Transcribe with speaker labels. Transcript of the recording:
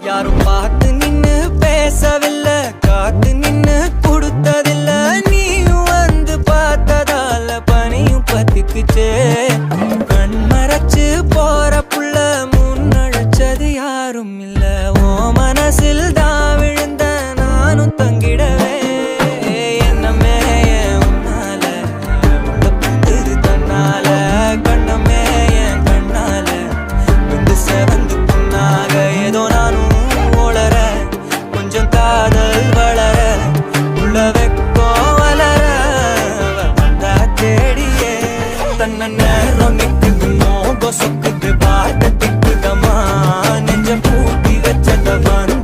Speaker 1: யாரும் பார்த்து நின்னு பேசவில்லை, காத்து நின்னு கொடுத்ததில்ல. நீயும் வந்து பார்த்ததால பனியும் பத்திக்குச்சே. கண் மறைச்சு போற புள்ள முன்னழைச்சது யாரும் இல்ல. ஓ மனசில் தான் விழுந்த நானும் தங்கிடவே. என்னமே உன்னால உள்ள புத்துது தன்னால. கண்ணமே என் கண்ணால வந்து செவந்து புண்ணாக. ஏதோ நானும் ஓளற கொஞ்சம் காதல் வளர. உள்ள வெக்கம் வளர வந்தா தேடியே. தன்ன நேரம் நிக்குது மோகம் சொக்குது. பாட்ட திக்குதமா நெஞ்ச பூட்டி வச்சதவன்